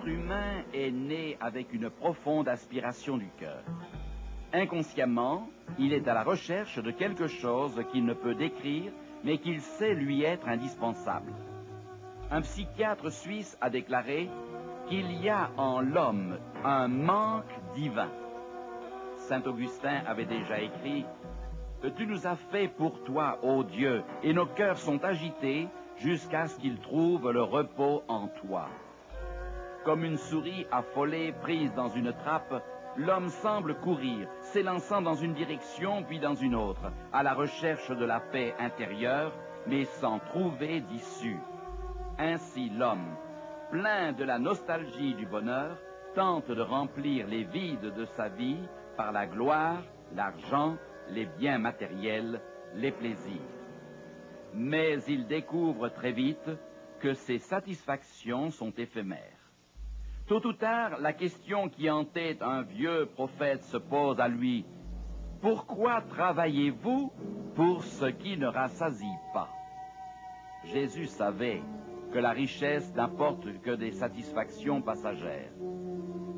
L'être humain est né avec une profonde aspiration du cœur. Inconsciemment, il est à la recherche de quelque chose qu'il ne peut décrire, mais qu'il sait lui être indispensable. Un psychiatre suisse a déclaré qu'il y a en l'homme un manque divin. Saint Augustin avait déjà écrit « Tu nous as fait pour toi, ô Dieu, et nos cœurs sont agités jusqu'à ce qu'ils trouvent le repos en toi. » Comme une souris affolée prise dans une trappe, l'homme semble courir, s'élançant dans une direction puis dans une autre, à la recherche de la paix intérieure, mais sans trouver d'issue. Ainsi l'homme, plein de la nostalgie du bonheur, tente de remplir les vides de sa vie par la gloire, l'argent, les biens matériels, les plaisirs. Mais il découvre très vite que ces satisfactions sont éphémères. Tôt ou tard, la question qui entête un vieux prophète se pose à lui. Pourquoi travaillez-vous pour ce qui ne rassasie pas? Jésus savait que la richesse n'apporte que des satisfactions passagères.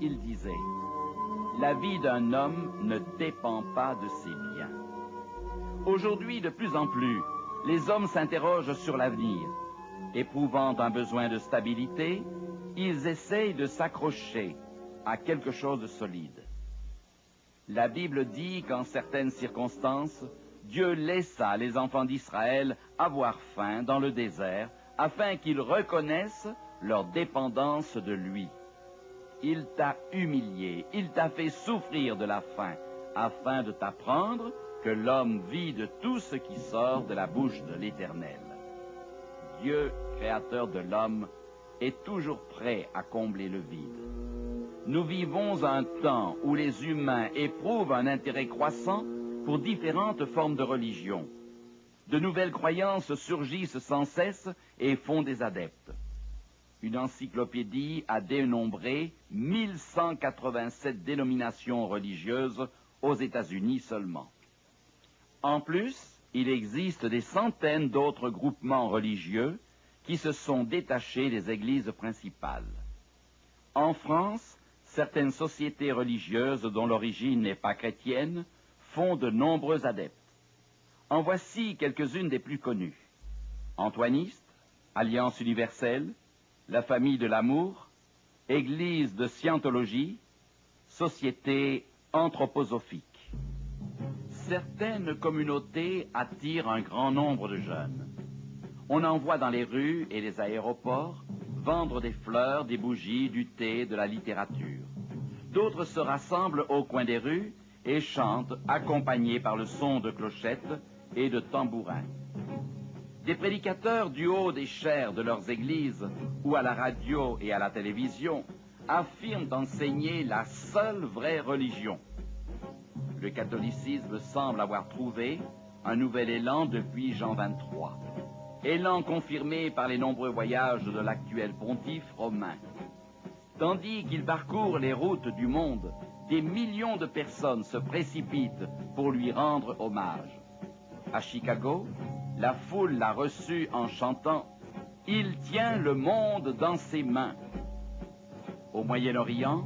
Il disait, la vie d'un homme ne dépend pas de ses biens. Aujourd'hui, de plus en plus, les hommes s'interrogent sur l'avenir. Éprouvant un besoin de stabilité, ils essayent de s'accrocher à quelque chose de solide. La Bible dit qu'en certaines circonstances, Dieu laissa les enfants d'Israël avoir faim dans le désert afin qu'ils reconnaissent leur dépendance de lui. Il t'a humilié, il t'a fait souffrir de la faim afin de t'apprendre que l'homme vit de tout ce qui sort de la bouche de l'Éternel. Dieu, créateur de l'homme, est toujours prêt à combler le vide. Nous vivons un temps où les humains éprouvent un intérêt croissant pour différentes formes de religion. De nouvelles croyances surgissent sans cesse et font des adeptes. Une encyclopédie a dénombré 1187 dénominations religieuses aux États-Unis seulement. En plus, il existe des centaines d'autres groupements religieux qui se sont détachés des églises principales. En France, certaines sociétés religieuses dont l'origine n'est pas chrétienne font de nombreux adeptes. En voici quelques-unes des plus connues. Antoiniste, Alliance universelle, la famille de l'amour, Église de scientologie, Société anthroposophique. Certaines communautés attirent un grand nombre de jeunes. On en voit dans les rues et les aéroports vendre des fleurs, des bougies, du thé, de la littérature. D'autres se rassemblent au coin des rues et chantent, accompagnés par le son de clochettes et de tambourins. Des prédicateurs du haut des chaires de leurs églises ou à la radio et à la télévision affirment enseigner la seule vraie religion. Le catholicisme semble avoir trouvé un nouvel élan depuis Jean XXIII. Élan confirmé par les nombreux voyages de l'actuel pontife romain. Tandis qu'il parcourt les routes du monde, des millions de personnes se précipitent pour lui rendre hommage. À Chicago, la foule l'a reçu en chantant « Il tient le monde dans ses mains ». Au Moyen-Orient,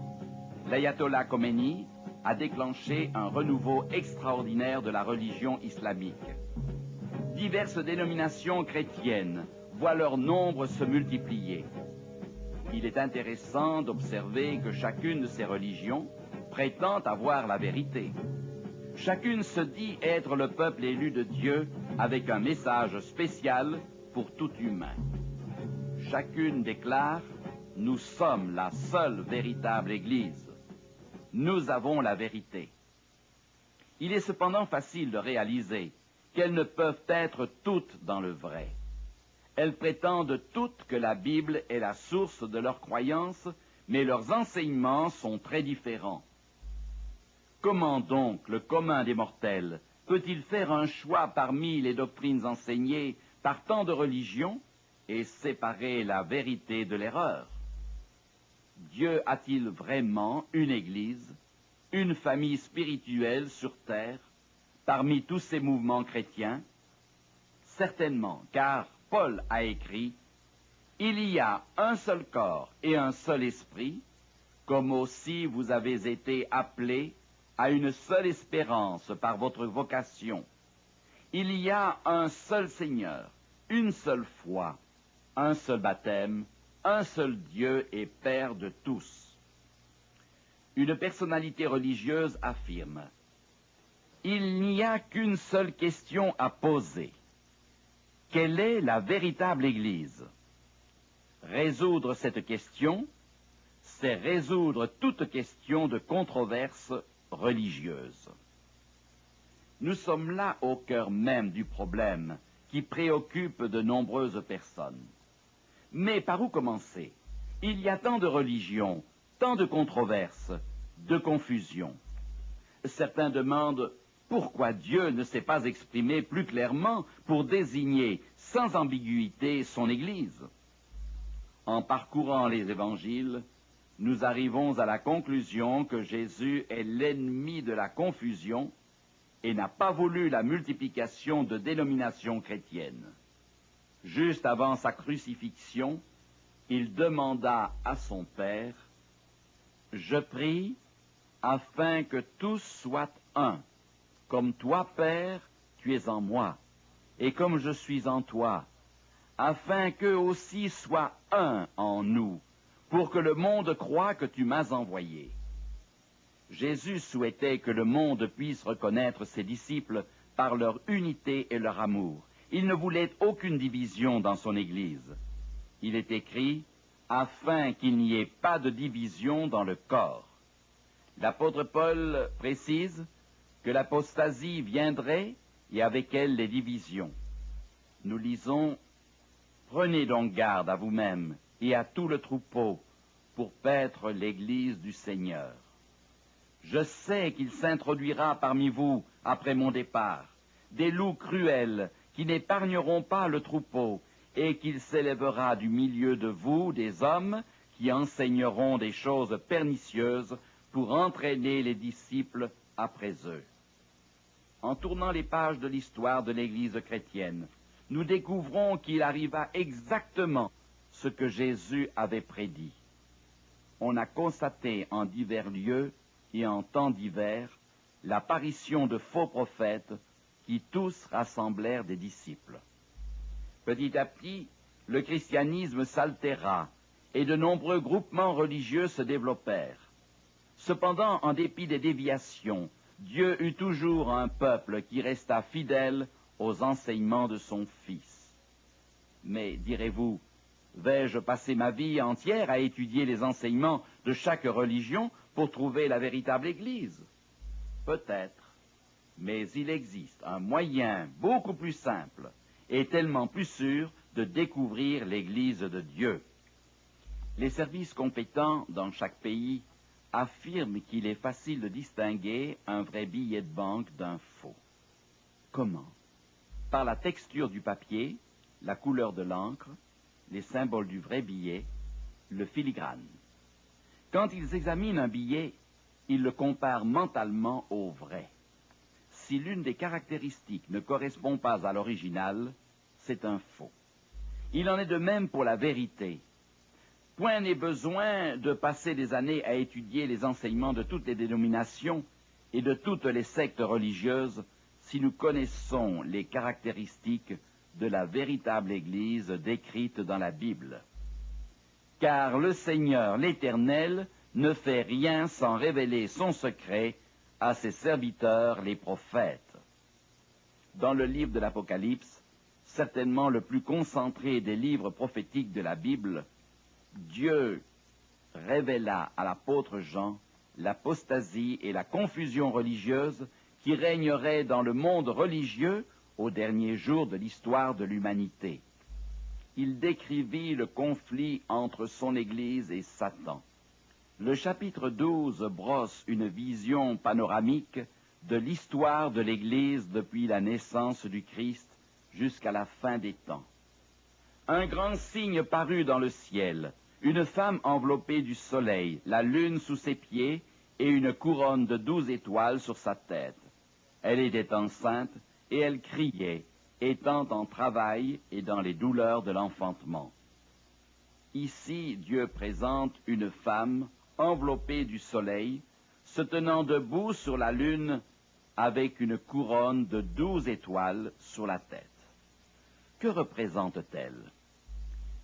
l'ayatollah Khomeini a déclenché un renouveau extraordinaire de la religion islamique. Diverses dénominations chrétiennes voient leur nombre se multiplier. Il est intéressant d'observer que chacune de ces religions prétend avoir la vérité. Chacune se dit être le peuple élu de Dieu avec un message spécial pour tout humain. Chacune déclare « Nous sommes la seule véritable Église. Nous avons la vérité. » Il est cependant facile de réaliser qu'elles ne peuvent être toutes dans le vrai. Elles prétendent toutes que la Bible est la source de leurs croyances, mais leurs enseignements sont très différents. Comment donc le commun des mortels peut-il faire un choix parmi les doctrines enseignées par tant de religions et séparer la vérité de l'erreur? Dieu a-t-il vraiment une Église, une famille spirituelle sur terre, parmi tous ces mouvements chrétiens? Certainement, car Paul a écrit Il y a un seul corps et un seul esprit, comme aussi vous avez été appelés à une seule espérance par votre vocation. Il y a un seul Seigneur, une seule foi, un seul baptême, un seul Dieu et Père de tous. Une personnalité religieuse affirme: il n'y a qu'une seule question à poser. Quelle est la véritable Église? Résoudre cette question, c'est résoudre toute question de controverse religieuse. Nous sommes là au cœur même du problème qui préoccupe de nombreuses personnes. Mais par où commencer? Il y a tant de religions, tant de controverses, de confusions. Certains demandent pourquoi Dieu ne s'est pas exprimé plus clairement pour désigner sans ambiguïté son Église. En parcourant les évangiles, nous arrivons à la conclusion que Jésus est l'ennemi de la confusion et n'a pas voulu la multiplication de dénominations chrétiennes. Juste avant sa crucifixion, il demanda à son Père: « Je prie afin que tous soient un, comme toi, Père, tu es en moi, et comme je suis en toi, afin qu'eux aussi soient un en nous, pour que le monde croie que tu m'as envoyé. » Jésus souhaitait que le monde puisse reconnaître ses disciples par leur unité et leur amour. Il ne voulait aucune division dans son Église. Il est écrit « afin qu'il n'y ait pas de division dans le corps ». L'apôtre Paul précise que l'apostasie viendrait et avec elle les divisions. Nous lisons « Prenez donc garde à vous-même et à tout le troupeau pour paître l'Église du Seigneur. Je sais qu'il s'introduira parmi vous, après mon départ, des loups cruels qui n'épargneront pas le troupeau, et qu'il s'élèvera du milieu de vous des hommes qui enseigneront des choses pernicieuses pour entraîner les disciples après eux. » En tournant les pages de l'histoire de l'Église chrétienne, nous découvrons qu'il arriva exactement ce que Jésus avait prédit. On a constaté en divers lieux et en temps divers l'apparition de faux prophètes qui tous rassemblèrent des disciples. Petit à petit, le christianisme s'altéra et de nombreux groupements religieux se développèrent. Cependant, en dépit des déviations, Dieu eut toujours un peuple qui resta fidèle aux enseignements de son Fils. Mais, direz-vous, vais-je passer ma vie entière à étudier les enseignements de chaque religion pour trouver la véritable Église? Peut-être, mais il existe un moyen beaucoup plus simple et tellement plus sûr de découvrir l'Église de Dieu. Les services compétents dans chaque pays affirment qu'il est facile de distinguer un vrai billet de banque d'un faux. Comment? Par la texture du papier, la couleur de l'encre, les symboles du vrai billet, le filigrane. Quand ils examinent un billet, ils le comparent mentalement au vrai. Si l'une des caractéristiques ne correspond pas à l'original, c'est un faux. Il en est de même pour la vérité. Point n'est besoin de passer des années à étudier les enseignements de toutes les dénominations et de toutes les sectes religieuses si nous connaissons les caractéristiques de la véritable Église décrite dans la Bible. Car le Seigneur, l'Éternel, ne fait rien sans révéler son secret à ses serviteurs, les prophètes. Dans le livre de l'Apocalypse, certainement le plus concentré des livres prophétiques de la Bible, Dieu révéla à l'apôtre Jean l'apostasie et la confusion religieuse qui régneraient dans le monde religieux au dernier jour de l'histoire de l'humanité. Il décrivit le conflit entre son Église et Satan. Le chapitre 12 brosse une vision panoramique de l'histoire de l'Église depuis la naissance du Christ jusqu'à la fin des temps. Un grand signe parut dans le ciel, une femme enveloppée du soleil, la lune sous ses pieds et une couronne de 12 étoiles sur sa tête. Elle était enceinte et elle criait, étant en travail et dans les douleurs de l'enfantement. Ici, Dieu présente une femme enveloppée du soleil, se tenant debout sur la lune avec une couronne de 12 étoiles sur la tête. Que représente-t-elle?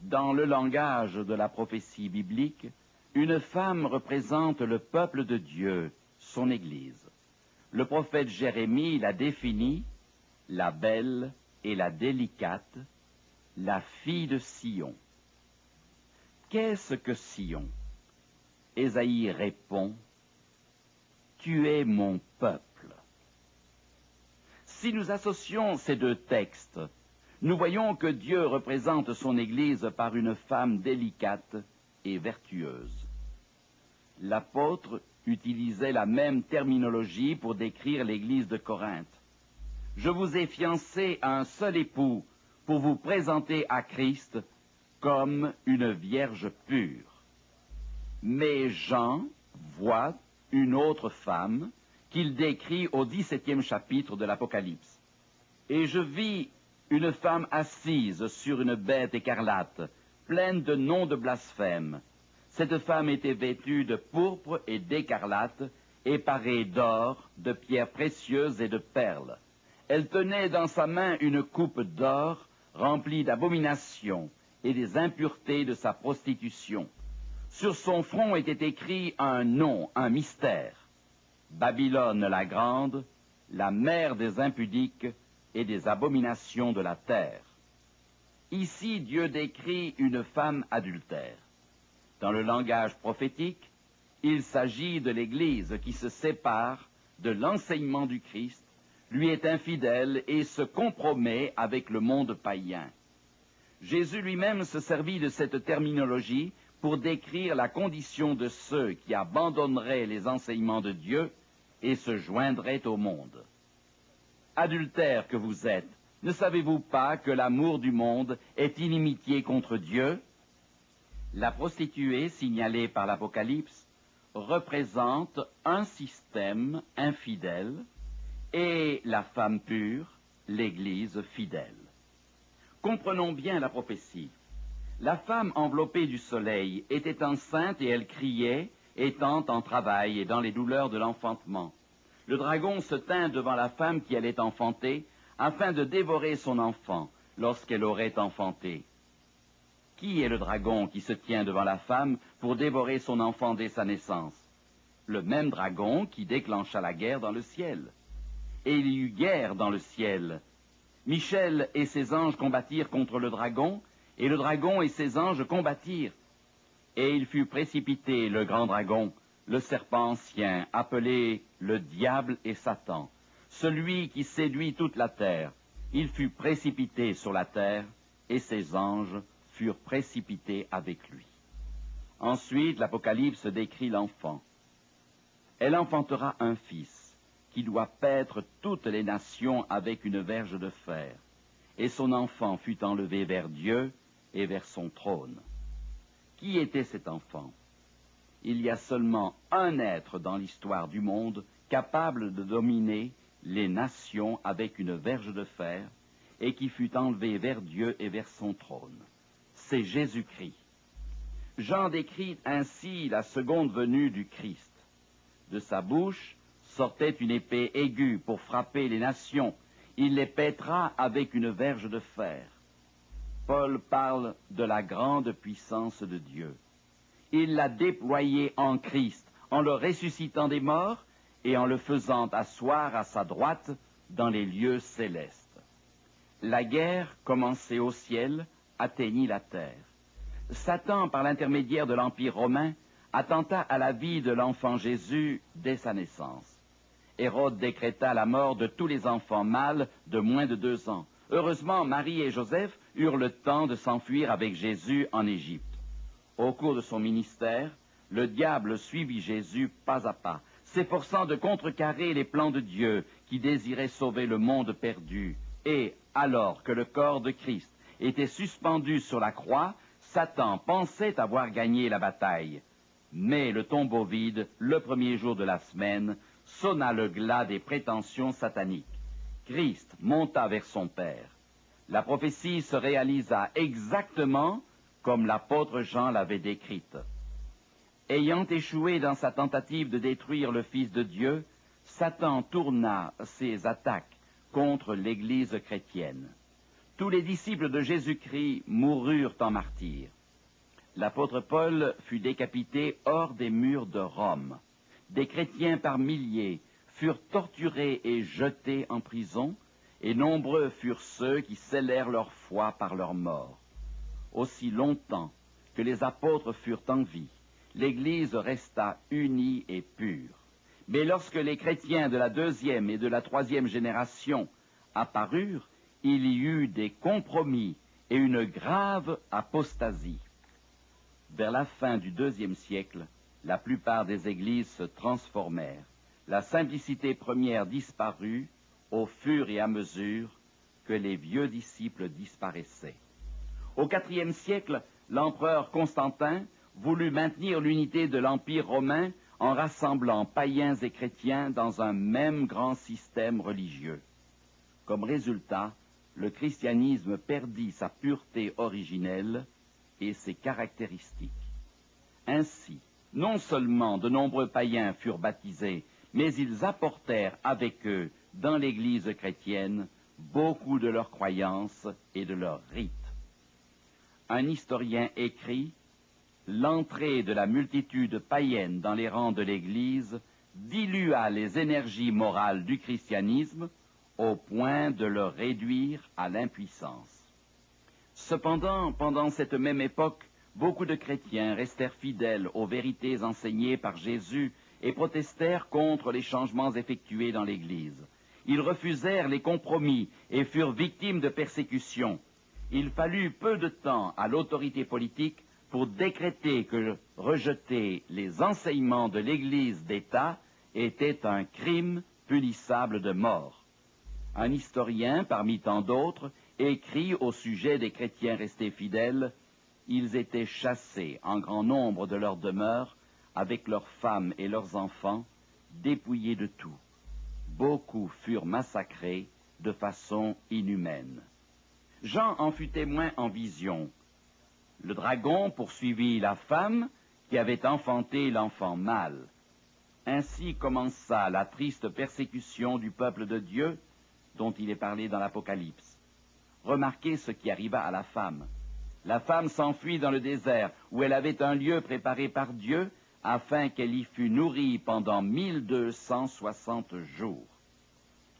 Dans le langage de la prophétie biblique, une femme représente le peuple de Dieu, son Église. Le prophète Jérémie la définit, la belle et la délicate, la fille de Sion. Qu'est-ce que Sion? Ésaïe répond, tu es mon peuple. Si nous associons ces deux textes, nous voyons que Dieu représente son Église par une femme délicate et vertueuse. L'apôtre utilisait la même terminologie pour décrire l'Église de Corinthe. Je vous ai fiancé à un seul époux pour vous présenter à Christ comme une vierge pure. Mais Jean voit une autre femme qu'il décrit au 17e chapitre de l'Apocalypse. Et je vis une femme assise sur une bête écarlate, pleine de noms de blasphème. Cette femme était vêtue de pourpre et d'écarlate, et parée d'or, de pierres précieuses et de perles. Elle tenait dans sa main une coupe d'or remplie d'abominations et des impuretés de sa prostitution. Sur son front était écrit un nom, un mystère. Babylone la grande, la mère des impudiques et des abominations de la terre. Ici, Dieu décrit une femme adultère. Dans le langage prophétique, il s'agit de l'Église qui se sépare de l'enseignement du Christ, lui est infidèle et se compromet avec le monde païen. Jésus lui-même se servit de cette terminologie pour décrire la condition de ceux qui abandonneraient les enseignements de Dieu et se joindraient au monde. Adultères que vous êtes, ne savez-vous pas que l'amour du monde est inimitié contre Dieu? La prostituée signalée par l'Apocalypse représente un système infidèle et la femme pure, l'Église fidèle. Comprenons bien la prophétie. La femme enveloppée du soleil était enceinte et elle criait, étant en travail et dans les douleurs de l'enfantement. Le dragon se tint devant la femme qui allait enfanter, afin de dévorer son enfant lorsqu'elle aurait enfanté. Qui est le dragon qui se tient devant la femme pour dévorer son enfant dès sa naissance? Le même dragon qui déclencha la guerre dans le ciel. Et il y eut guerre dans le ciel. Michel et ses anges combattirent contre le dragon, et le dragon et ses anges combattirent. Et il fut précipité, le grand dragon, le serpent ancien, appelé le diable et Satan, celui qui séduit toute la terre. Il fut précipité sur la terre, et ses anges furent précipités avec lui. Ensuite, l'Apocalypse décrit l'enfant. Elle enfantera un fils, qui doit paître toutes les nations avec une verge de fer. Et son enfant fut enlevé vers Dieu et vers son trône. Qui était cet enfant? Il y a seulement un être dans l'histoire du monde capable de dominer les nations avec une verge de fer et qui fut enlevé vers Dieu et vers son trône. C'est Jésus-Christ. Jean décrit ainsi la seconde venue du Christ. De sa bouche sortait une épée aiguë pour frapper les nations. Il les paîtra avec une verge de fer. Paul parle de la grande puissance de Dieu. Il l'a déployée en Christ, en le ressuscitant des morts et en le faisant asseoir à sa droite dans les lieux célestes. La guerre, commencée au ciel, atteignit la terre. Satan, par l'intermédiaire de l'Empire romain, attenta à la vie de l'enfant Jésus dès sa naissance. Hérode décréta la mort de tous les enfants mâles de moins de 2 ans. Heureusement, Marie et Joseph eurent le temps de s'enfuir avec Jésus en Égypte. Au cours de son ministère, le diable suivit Jésus pas à pas, s'efforçant de contrecarrer les plans de Dieu qui désirait sauver le monde perdu. Et, alors que le corps de Christ était suspendu sur la croix, Satan pensait avoir gagné la bataille. Mais le tombeau vide, le premier jour de la semaine, sonna le glas des prétentions sataniques. Christ monta vers son Père. La prophétie se réalisa exactement comme l'apôtre Jean l'avait décrite. Ayant échoué dans sa tentative de détruire le Fils de Dieu, Satan tourna ses attaques contre l'Église chrétienne. Tous les disciples de Jésus-Christ moururent en martyrs. L'apôtre Paul fut décapité hors des murs de Rome. Des chrétiens par milliers furent torturés et jetés en prison, et nombreux furent ceux qui scellèrent leur foi par leur mort. Aussi longtemps que les apôtres furent en vie, l'Église resta unie et pure. Mais lorsque les chrétiens de la deuxième et de la troisième génération apparurent, il y eut des compromis et une grave apostasie. Vers la fin du IIe siècle, la plupart des églises se transformèrent. La simplicité première disparut au fur et à mesure que les vieux disciples disparaissaient. Au IVe siècle, l'empereur Constantin voulut maintenir l'unité de l'Empire romain en rassemblant païens et chrétiens dans un même grand système religieux. Comme résultat, le christianisme perdit sa pureté originelle et ses caractéristiques. Ainsi, non seulement de nombreux païens furent baptisés, mais ils apportèrent avec eux, dans l'Église chrétienne, beaucoup de leurs croyances et de leurs rites. Un historien écrit « L'entrée de la multitude païenne dans les rangs de l'Église dilua les énergies morales du christianisme au point de le réduire à l'impuissance. » Cependant, pendant cette même époque, beaucoup de chrétiens restèrent fidèles aux vérités enseignées par Jésus et protestèrent contre les changements effectués dans l'Église. Ils refusèrent les compromis et furent victimes de persécutions. Il fallut peu de temps à l'autorité politique pour décréter que rejeter les enseignements de l'Église d'État était un crime punissable de mort. Un historien, parmi tant d'autres, écrit au sujet des chrétiens restés fidèles: ils étaient chassés en grand nombre de leurs demeures, avec leurs femmes et leurs enfants, dépouillés de tout. Beaucoup furent massacrés de façon inhumaine. Jean en fut témoin en vision. Le dragon poursuivit la femme qui avait enfanté l'enfant mâle. Ainsi commença la triste persécution du peuple de Dieu dont il est parlé dans l'Apocalypse. Remarquez ce qui arriva à la femme. La femme s'enfuit dans le désert, où elle avait un lieu préparé par Dieu, afin qu'elle y fût nourrie pendant 1260 jours.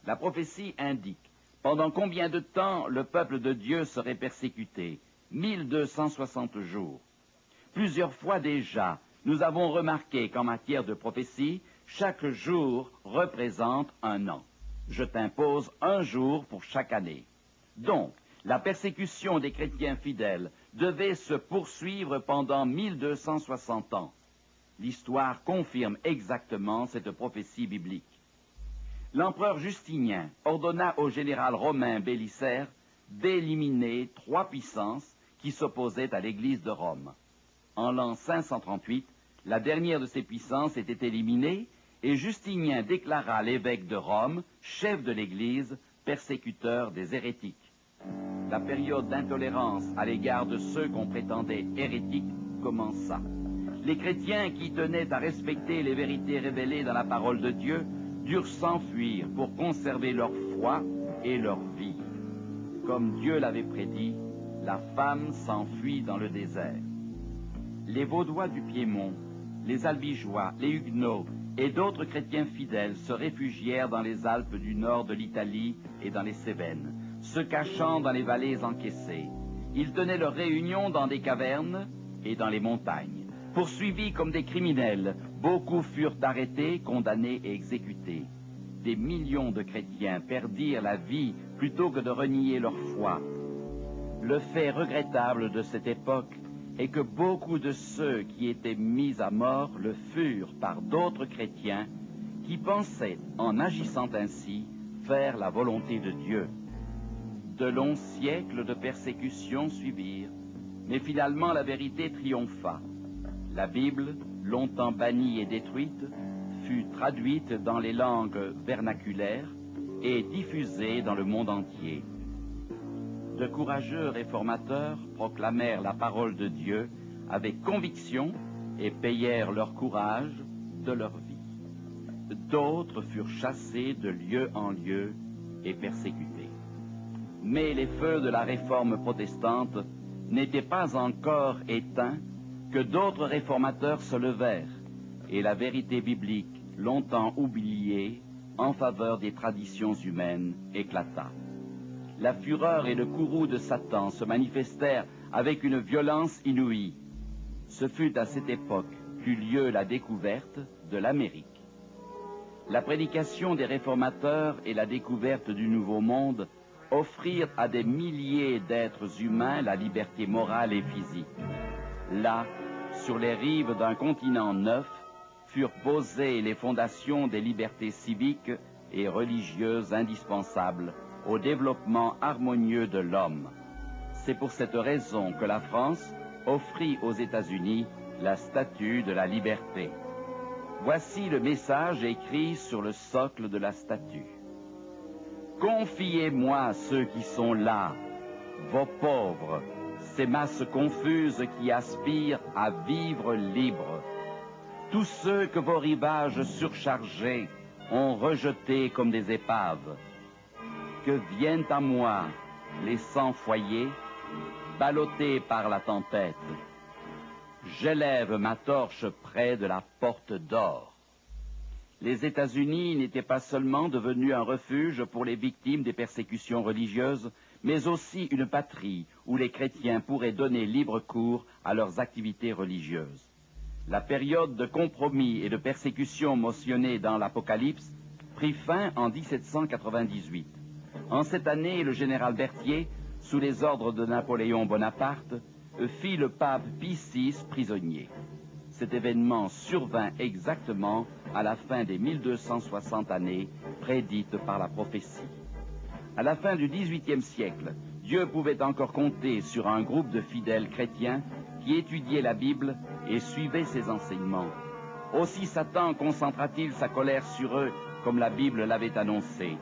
La prophétie indique pendant combien de temps le peuple de Dieu serait persécuté. 1260 jours. Plusieurs fois déjà, nous avons remarqué qu'en matière de prophétie, chaque jour représente un an. Je t'impose un jour pour chaque année. Donc, la persécution des chrétiens fidèles devait se poursuivre pendant 1260 ans. L'histoire confirme exactement cette prophétie biblique. L'empereur Justinien ordonna au général romain Bélisaire d'éliminer 3 puissances qui s'opposaient à l'Église de Rome. En l'an 538, la dernière de ces puissances était éliminée et Justinien déclara l'évêque de Rome, chef de l'Église, persécuteur des hérétiques. La période d'intolérance à l'égard de ceux qu'on prétendait hérétiques commença. Les chrétiens qui tenaient à respecter les vérités révélées dans la parole de Dieu durent s'enfuir pour conserver leur foi et leur vie. Comme Dieu l'avait prédit, la femme s'enfuit dans le désert. Les Vaudois du Piémont, les Albigeois, les Huguenots et d'autres chrétiens fidèles se réfugièrent dans les Alpes du nord de l'Italie et dans les Cévennes, se cachant dans les vallées encaissées. Ils tenaient leur réunion dans des cavernes et dans les montagnes. Poursuivis comme des criminels, beaucoup furent arrêtés, condamnés et exécutés. Des millions de chrétiens perdirent la vie plutôt que de renier leur foi. Le fait regrettable de cette époque est que beaucoup de ceux qui étaient mis à mort le furent par d'autres chrétiens qui pensaient, en agissant ainsi, faire la volonté de Dieu. De longs siècles de persécution suivirent, mais finalement la vérité triompha. La Bible, longtemps bannie et détruite, fut traduite dans les langues vernaculaires et diffusée dans le monde entier. de courageux réformateurs proclamèrent la parole de Dieu avec conviction et payèrent leur courage de leur vie. D'autres furent chassés de lieu en lieu et persécutés. Mais les feux de la réforme protestante n'étaient pas encore éteints que d'autres réformateurs se levèrent et la vérité biblique, longtemps oubliée en faveur des traditions humaines, éclata. La fureur et le courroux de Satan se manifestèrent avec une violence inouïe. Ce fut à cette époque qu'eut lieu la découverte de l'Amérique. La prédication des réformateurs et la découverte du Nouveau Monde offrirent à des milliers d'êtres humains la liberté morale et physique. Là, sur les rives d'un continent neuf, furent posées les fondations des libertés civiques et religieuses indispensables au développement harmonieux de l'homme. C'est pour cette raison que la France offrit aux États-Unis la statue de la liberté. Voici le message écrit sur le socle de la statue. Confiez-moi ceux qui sont là, vos pauvres, ces masses confuses qui aspirent à vivre libres. Tous ceux que vos rivages surchargés ont rejetés comme des épaves. Que viennent à moi les sans-foyers, ballottés par la tempête. J'élève ma torche près de la porte d'or. Les États-Unis n'étaient pas seulement devenus un refuge pour les victimes des persécutions religieuses, mais aussi une patrie où les chrétiens pourraient donner libre cours à leurs activités religieuses. La période de compromis et de persécution mentionnée dans l'Apocalypse prit fin en 1798. En cette année, le général Berthier, sous les ordres de Napoléon Bonaparte, fit le pape Pie VI prisonnier. Cet événement survint exactement à la fin des 1260 années prédites par la prophétie. À la fin du XVIIIe siècle, Dieu pouvait encore compter sur un groupe de fidèles chrétiens qui étudiaient la Bible et suivaient ses enseignements. Aussi Satan concentra-t-il sa colère sur eux, comme la Bible l'avait annoncé.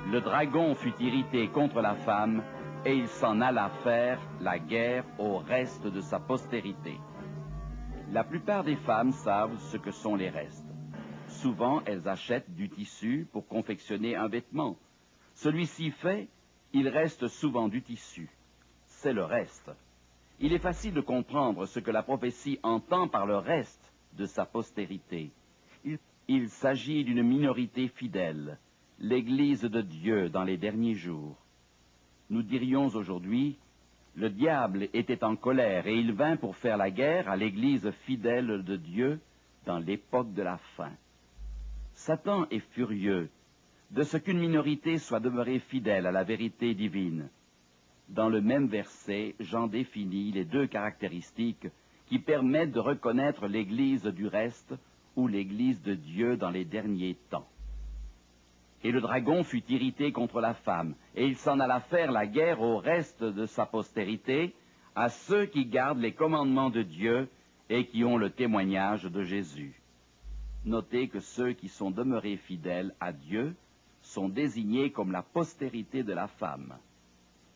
Le dragon fut irrité contre la femme, et il s'en alla faire la guerre au reste de sa postérité. La plupart des femmes savent ce que sont les restes. Souvent, elles achètent du tissu pour confectionner un vêtement. Celui-ci fait, il reste souvent du tissu. C'est le reste. Il est facile de comprendre ce que la prophétie entend par le reste de sa postérité. Il s'agit d'une minorité fidèle, l'Église de Dieu dans les derniers jours. Nous dirions aujourd'hui, le diable était en colère et il vint pour faire la guerre à l'Église fidèle de Dieu dans l'époque de la fin. Satan est furieux de ce qu'une minorité soit demeurée fidèle à la vérité divine. Dans le même verset, Jean définit les deux caractéristiques qui permettent de reconnaître l'Église du reste ou l'Église de Dieu dans les derniers temps. Et le dragon fut irrité contre la femme, et il s'en alla faire la guerre au reste de sa postérité, à ceux qui gardent les commandements de Dieu et qui ont le témoignage de Jésus. Notez que ceux qui sont demeurés fidèles à Dieu sont désignés comme la postérité de la femme.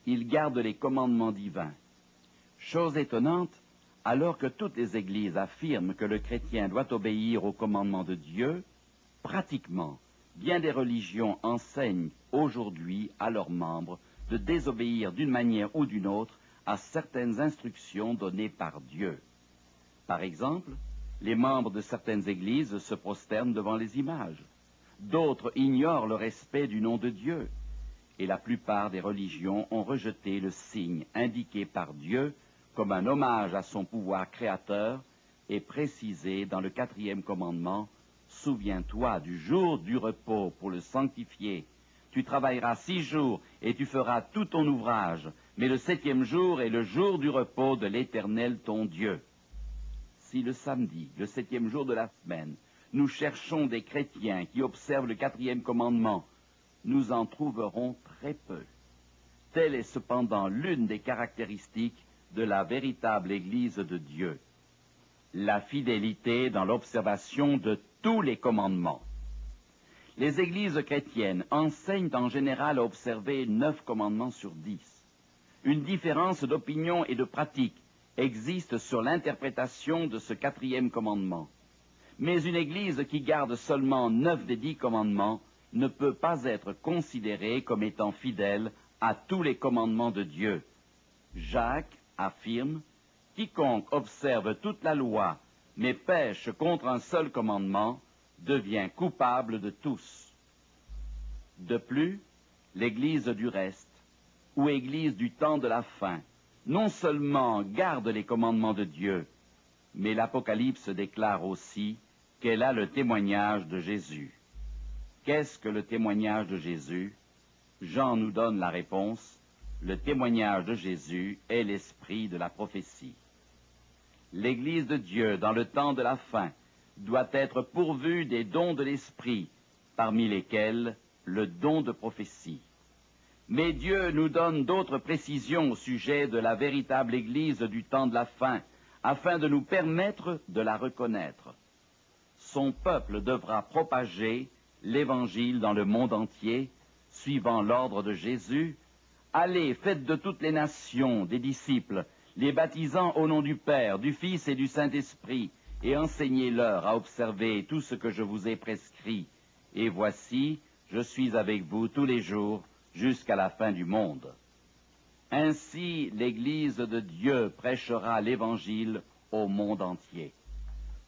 Ils gardent les commandements divins. Chose étonnante, alors que toutes les églises affirment que le chrétien doit obéir aux commandements de Dieu, pratiquement, bien des religions enseignent aujourd'hui à leurs membres de désobéir d'une manière ou d'une autre à certaines instructions données par Dieu. Par exemple, les membres de certaines églises se prosternent devant les images. D'autres ignorent le respect du nom de Dieu. Et la plupart des religions ont rejeté le signe indiqué par Dieu comme un hommage à son pouvoir créateur et précisé dans le 4e commandement. Souviens-toi du jour du repos pour le sanctifier. Tu travailleras 6 jours et tu feras tout ton ouvrage, mais le 7e jour est le jour du repos de l'Éternel ton Dieu. Si le samedi, le 7e jour de la semaine, nous cherchons des chrétiens qui observent le 4e commandement, nous en trouverons très peu. Telle est cependant l'une des caractéristiques de la véritable Église de Dieu. La fidélité dans l'observation de tous les commandements. Les églises chrétiennes enseignent en général à observer 9 commandements sur 10. une différence d'opinion et de pratique existe sur l'interprétation de ce 4e commandement. Mais une Église qui garde seulement 9 des 10 commandements ne peut pas être considérée comme étant fidèle à tous les commandements de Dieu. Jacques affirme « Quiconque observe toute la loi, mais pêche contre un seul commandement, devient coupable de tous. » De plus, l'Église du reste, ou Église du temps de la fin, non seulement garde les commandements de Dieu, mais l'Apocalypse déclare aussi qu'elle a le témoignage de Jésus. Qu'est-ce que le témoignage de Jésus? Jean nous donne la réponse. Le témoignage de Jésus est l'esprit de la prophétie. L'Église de Dieu, dans le temps de la fin, doit être pourvue des dons de l'esprit, parmi lesquels le don de prophétie. Mais Dieu nous donne d'autres précisions au sujet de la véritable Église du temps de la fin, afin de nous permettre de la reconnaître. Son peuple devra propager l'Évangile dans le monde entier, suivant l'ordre de Jésus. Allez, faites de toutes les nations des disciples, les baptisant au nom du Père, du Fils et du Saint-Esprit, et enseignez-leur à observer tout ce que je vous ai prescrit. Et voici, je suis avec vous tous les jours, jusqu'à la fin du monde. Ainsi, l'Église de Dieu prêchera l'Évangile au monde entier.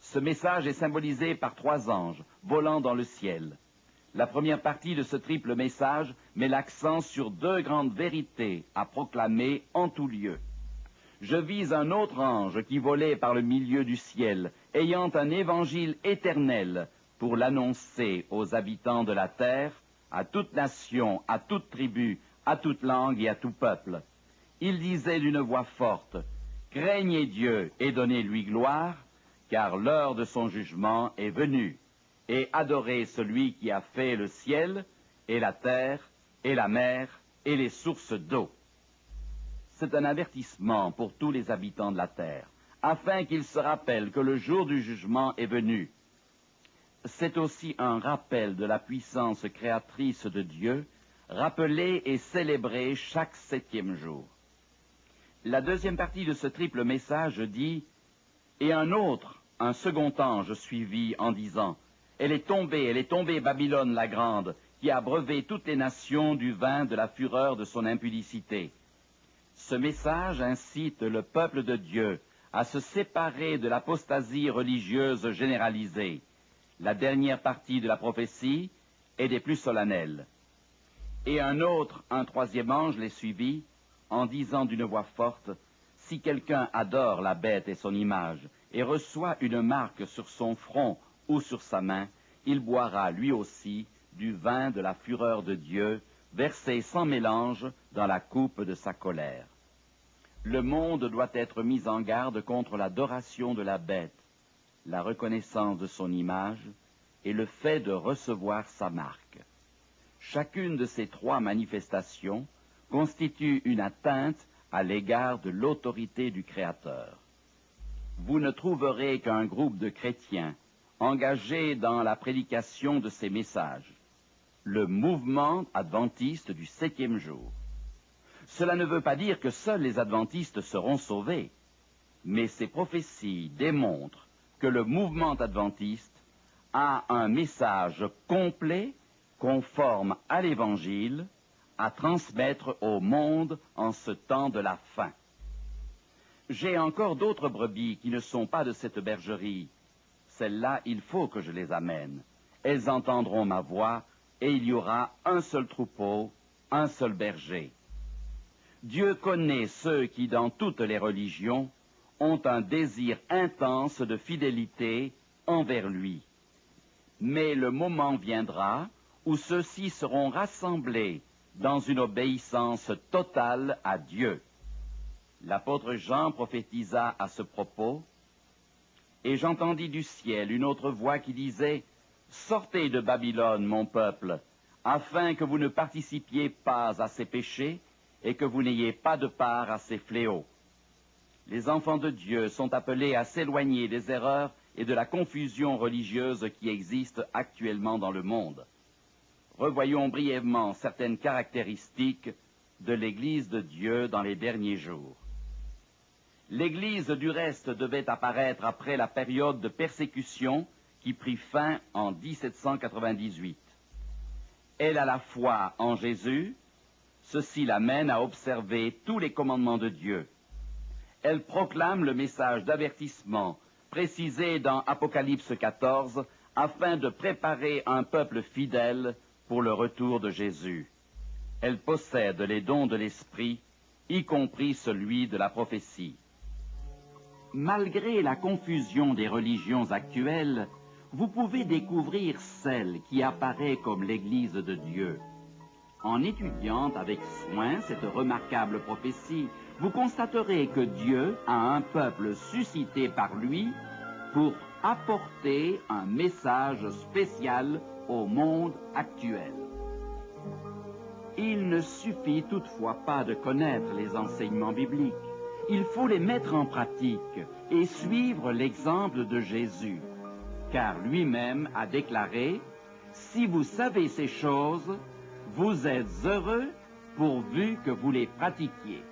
Ce message est symbolisé par 3 anges volant dans le ciel. La première partie de ce triple message met l'accent sur 2 grandes vérités à proclamer en tout lieu. Je vis un autre ange qui volait par le milieu du ciel, ayant un évangile éternel pour l'annoncer aux habitants de la terre, à toute nation, à toute tribu, à toute langue et à tout peuple. Il disait d'une voix forte, « Craignez Dieu et donnez-lui gloire, car l'heure de son jugement est venue, et adorez celui qui a fait le ciel, et la terre, et la mer, et les sources d'eau. » C'est un avertissement pour tous les habitants de la terre, afin qu'ils se rappellent que le jour du jugement est venu. C'est aussi un rappel de la puissance créatrice de Dieu, rappelée et célébrée chaque 7e jour. La deuxième partie de ce triple message dit « Et un second ange suivit en disant « Elle est tombée, Babylone la grande, qui a abreuvé toutes les nations du vin de la fureur de son impudicité. » Ce message incite le peuple de Dieu à se séparer de l'apostasie religieuse généralisée. La dernière partie de la prophétie est des plus solennelles. Et un 3e ange les suivit, en disant d'une voix forte, « Si quelqu'un adore la bête et son image, et reçoit une marque sur son front ou sur sa main, il boira lui aussi du vin de la fureur de Dieu, versé sans mélange dans la coupe de sa colère. » Le monde doit être mis en garde contre l'adoration de la bête, la reconnaissance de son image et le fait de recevoir sa marque. Chacune de ces 3 manifestations constitue une atteinte à l'égard de l'autorité du Créateur. Vous ne trouverez qu'un groupe de chrétiens engagés dans la prédication de ces messages, le mouvement adventiste du 7e jour. Cela ne veut pas dire que seuls les adventistes seront sauvés, mais ces prophéties démontrent que le mouvement adventiste a un message complet, conforme à l'Évangile, à transmettre au monde en ce temps de la fin. J'ai encore d'autres brebis qui ne sont pas de cette bergerie. Celles-là, il faut que je les amène. Elles entendront ma voix, et il y aura un seul troupeau, un seul berger. Dieu connaît ceux qui, dans toutes les religions, ont un désir intense de fidélité envers lui. Mais le moment viendra où ceux-ci seront rassemblés dans une obéissance totale à Dieu. L'apôtre Jean prophétisa à ce propos, « Et j'entendis du ciel une autre voix qui disait, « Sortez de Babylone, mon peuple, afin que vous ne participiez pas à ses péchés et que vous n'ayez pas de part à ses fléaux. » Les enfants de Dieu sont appelés à s'éloigner des erreurs et de la confusion religieuse qui existe actuellement dans le monde. Revoyons brièvement certaines caractéristiques de l'Église de Dieu dans les derniers jours. L'Église, du reste, devait apparaître après la période de persécution qui prit fin en 1798. Elle a la foi en Jésus, ceci l'amène à observer tous les commandements de Dieu. Elle proclame le message d'avertissement précisé dans Apocalypse 14 afin de préparer un peuple fidèle pour le retour de Jésus. Elle possède les dons de l'Esprit, y compris celui de la prophétie. Malgré la confusion des religions actuelles, vous pouvez découvrir celle qui apparaît comme l'Église de Dieu. En étudiant avec soin cette remarquable prophétie, vous constaterez que Dieu a un peuple suscité par lui pour apporter un message spécial au monde actuel. Il ne suffit toutefois pas de connaître les enseignements bibliques. Il faut les mettre en pratique et suivre l'exemple de Jésus, car lui-même a déclaré « Si vous savez ces choses, vous êtes heureux pourvu que vous les pratiquiez. »